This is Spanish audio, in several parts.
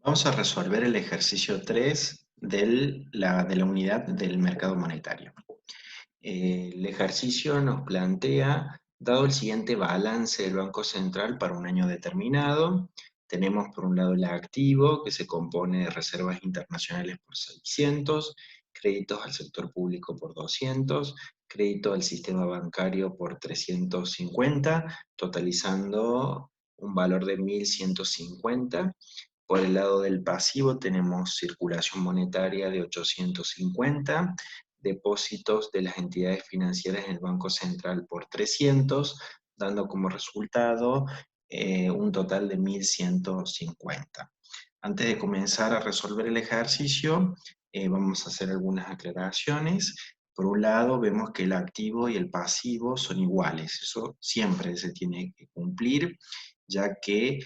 Vamos a resolver el ejercicio 3 de la unidad del mercado monetario. El ejercicio nos plantea, dado el siguiente balance del Banco Central para un año determinado, tenemos por un lado el activo, que se compone de reservas internacionales por 600, créditos al sector público por 200, crédito al sistema bancario por 350, totalizando un valor de 1.150. Por el lado del pasivo tenemos circulación monetaria de 850, depósitos de las entidades financieras en el Banco Central por 300, dando como resultado un total de 1.150. Antes de comenzar a resolver el ejercicio, vamos a hacer algunas aclaraciones. Por un lado, vemos que el activo y el pasivo son iguales. Eso siempre se tiene que cumplir, ya que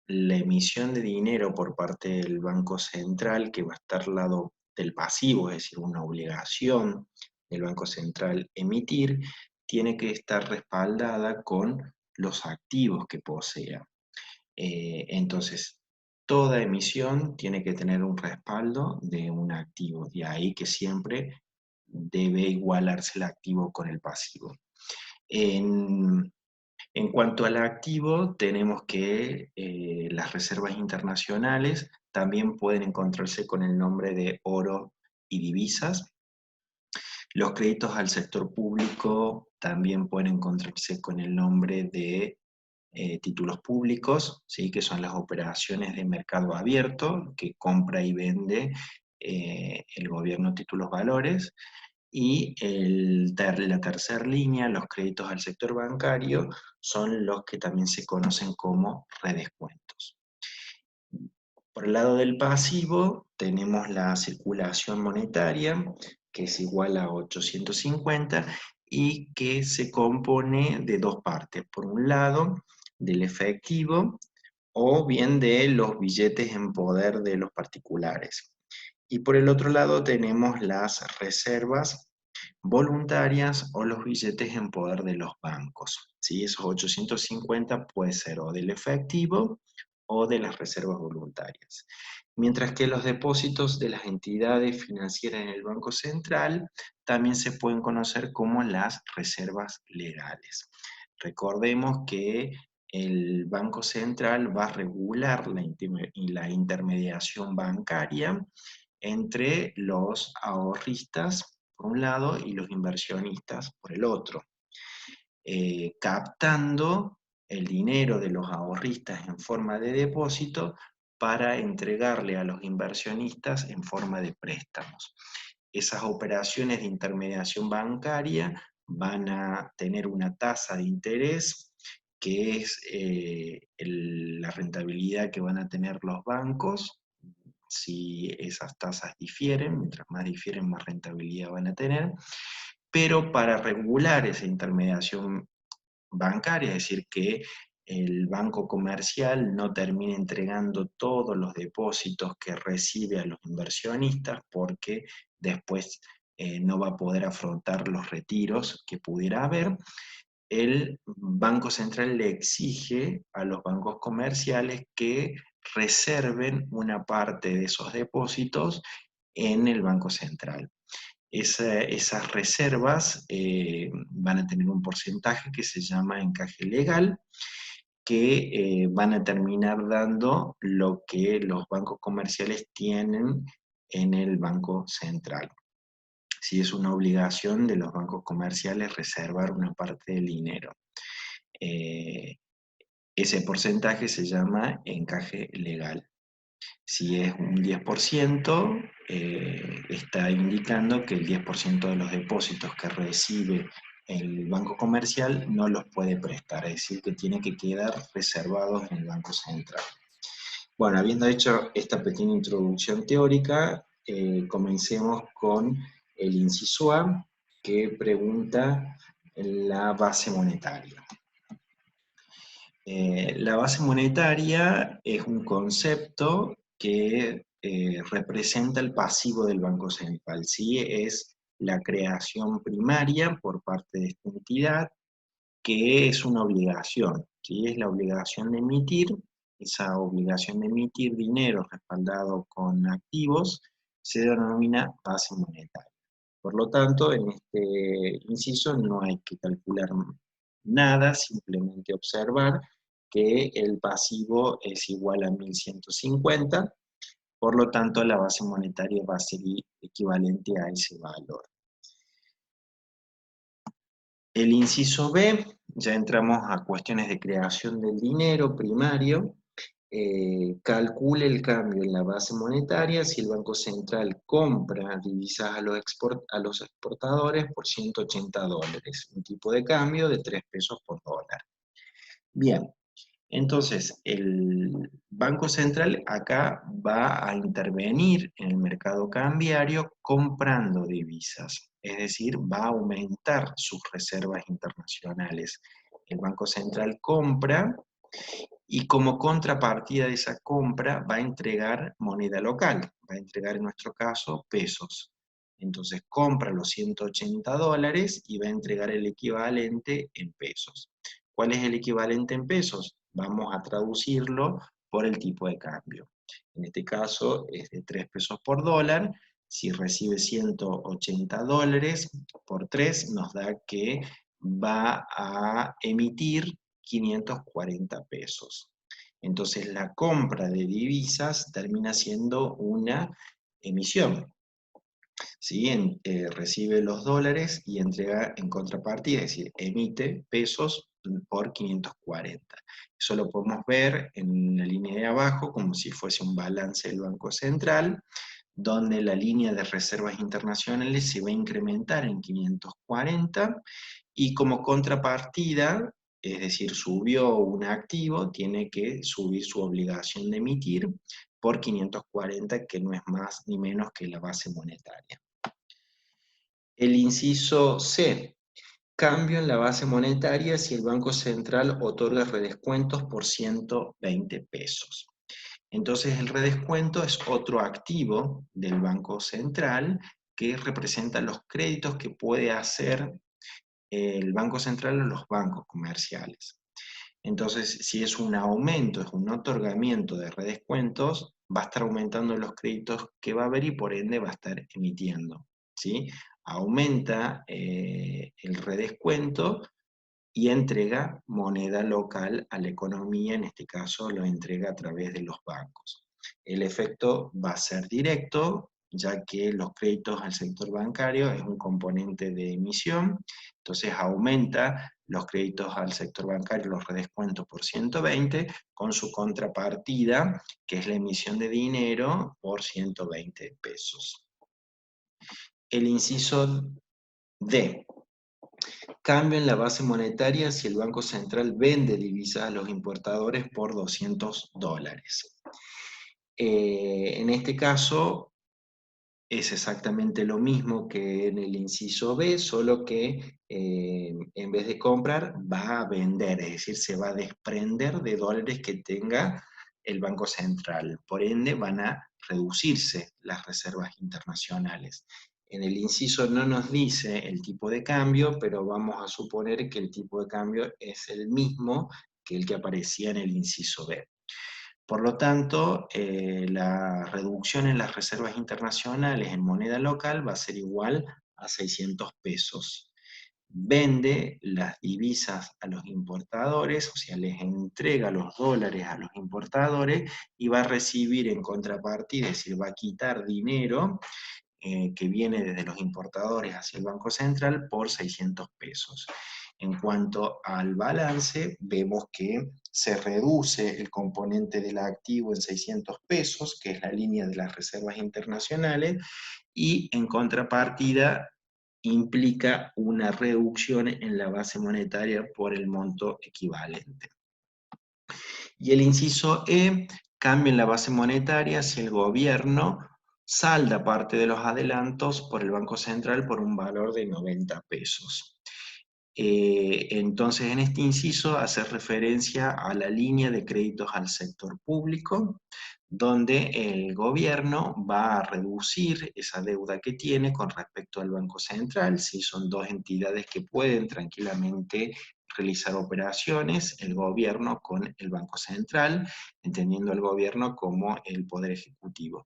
la emisión de dinero por parte del Banco Central, que va a estar al lado del pasivo, es decir, una obligación del Banco Central emitir, tiene que estar respaldada con los activos que posea. Entonces, toda emisión tiene que tener un respaldo de un activo, de ahí que siempre debe igualarse el activo con el pasivo. En cuanto al activo, tenemos que las reservas internacionales también pueden encontrarse con el nombre de oro y divisas. Los créditos al sector público también pueden encontrarse con el nombre de títulos públicos, ¿sí? Que son las operaciones de mercado abierto, que compra y vende el gobierno títulos valores. Y la tercera línea, los créditos al sector bancario, son los que también se conocen como redescuentos. Por el lado del pasivo, tenemos la circulación monetaria, que es igual a 850, y que se compone de dos partes. Por un lado, del efectivo, o bien de los billetes en poder de los particulares. Y por el otro lado tenemos las reservas voluntarias o los billetes en poder de los bancos. ¿Sí? Esos 850 puede ser o del efectivo o de las reservas voluntarias. Mientras que los depósitos de las entidades financieras en el Banco Central también se pueden conocer como las reservas legales. Recordemos que el Banco Central va a regular la intermediación bancaria entre los ahorristas por un lado y los inversionistas por el otro, captando el dinero de los ahorristas en forma de depósito para entregarle a los inversionistas en forma de préstamos. Esas operaciones de intermediación bancaria van a tener una tasa de interés que es la rentabilidad que van a tener los bancos. Si esas tasas difieren, mientras más difieren, más rentabilidad van a tener, pero para regular esa intermediación bancaria, es decir, que el banco comercial no termine entregando todos los depósitos que recibe a los inversionistas porque después no va a poder afrontar los retiros que pudiera haber. El Banco Central le exige a los bancos comerciales que reserven una parte de esos depósitos en el Banco Central. Esas reservas van a tener un porcentaje que se llama encaje legal, que van a terminar dando lo que los bancos comerciales tienen en el Banco Central. Si es una obligación de los bancos comerciales reservar una parte del dinero. Ese porcentaje se llama encaje legal. Si es un 10%, está indicando que el 10% de los depósitos que recibe el banco comercial no los puede prestar, es decir, que tiene que quedar reservados en el Banco Central. Bueno, habiendo hecho esta pequeña introducción teórica, comencemos con el inciso A, que pregunta la base monetaria. La base monetaria es un concepto que representa el pasivo del Banco Central, ¿sí? Es la creación primaria por parte de esta entidad, que es una obligación, ¿sí? Es la obligación de emitir esa obligación de emitir dinero respaldado con activos, se denomina base monetaria. Por lo tanto, en este inciso no hay que calcular nada, simplemente observar que el pasivo es igual a 1150, por lo tanto la base monetaria va a ser equivalente a ese valor. El inciso B, ya entramos a cuestiones de creación del dinero primario. Calcule el cambio en la base monetaria si el Banco Central compra divisas a los exportadores por $180, un tipo de cambio de 3 pesos por dólar. Bien, entonces el Banco Central acá va a intervenir en el mercado cambiario comprando divisas, es decir, va a aumentar sus reservas internacionales. El Banco Central compra y como contrapartida de esa compra va a entregar moneda local, va a entregar en nuestro caso pesos. Entonces compra los $180 y va a entregar el equivalente en pesos. ¿Cuál es el equivalente en pesos? Vamos a traducirlo por el tipo de cambio. En este caso es de 3 pesos por dólar. Si recibe $180 por 3 nos da que va a emitir 540 pesos. Entonces la compra de divisas termina siendo una emisión. ¿Sí? Recibe los dólares y entrega en contrapartida, es decir, emite pesos por 540. Eso lo podemos ver en la línea de abajo como si fuese un balance del Banco Central, donde la línea de reservas internacionales se va a incrementar en 540 y como contrapartida, es decir, subió un activo, tiene que subir su obligación de emitir por 540, que no es más ni menos que la base monetaria. El inciso C, cambio en la base monetaria si el Banco Central otorga redescuentos por 120 pesos. Entonces el redescuento es otro activo del Banco Central que representa los créditos que puede hacer el Banco Central a los bancos comerciales. Entonces, si es un aumento, es un otorgamiento de redescuentos, va a estar aumentando los créditos que va a haber y por ende va a estar emitiendo, ¿sí? Aumenta el redescuento y entrega moneda local a la economía, en este caso lo entrega a través de los bancos. El efecto va a ser directo, ya que los créditos al sector bancario es un componente de emisión, entonces aumenta los créditos al sector bancario, los redescuentos por 120, con su contrapartida, que es la emisión de dinero por 120 pesos. El inciso D. Cambio en la base monetaria si el Banco Central vende divisas a los importadores por $200. En este caso es exactamente lo mismo que en el inciso B, solo que en vez de comprar va a vender, es decir, se va a desprender de dólares que tenga el Banco Central. Por ende van a reducirse las reservas internacionales. En el inciso no nos dice el tipo de cambio, pero vamos a suponer que el tipo de cambio es el mismo que el que aparecía en el inciso B. Por lo tanto, la reducción en las reservas internacionales en moneda local va a ser igual a 600 pesos. Vende las divisas a los importadores, o sea, les entrega los dólares a los importadores y va a recibir en contrapartida, es decir, va a quitar dinero que viene desde los importadores hacia el Banco Central por 600 pesos. En cuanto al balance, vemos que se reduce el componente del activo en 600 pesos, que es la línea de las reservas internacionales, y en contrapartida implica una reducción en la base monetaria por el monto equivalente. Y el inciso E, cambio en la base monetaria si el gobierno salda parte de los adelantos por el Banco Central por un valor de 90 pesos. Entonces, en este inciso hace referencia a la línea de créditos al sector público, donde el gobierno va a reducir esa deuda que tiene con respecto al Banco Central, si son dos entidades que pueden tranquilamente realizar operaciones el gobierno con el Banco Central, entendiendo el gobierno como el poder ejecutivo.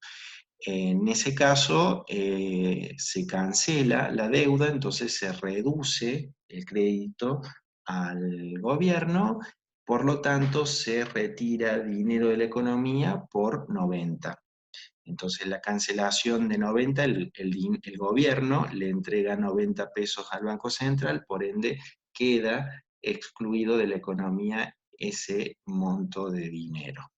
En ese caso, se cancela la deuda, entonces se reduce el crédito al gobierno, por lo tanto se retira dinero de la economía por 90. Entonces la cancelación de 90, el gobierno le entrega 90 pesos al Banco Central, por ende queda excluido de la economía ese monto de dinero.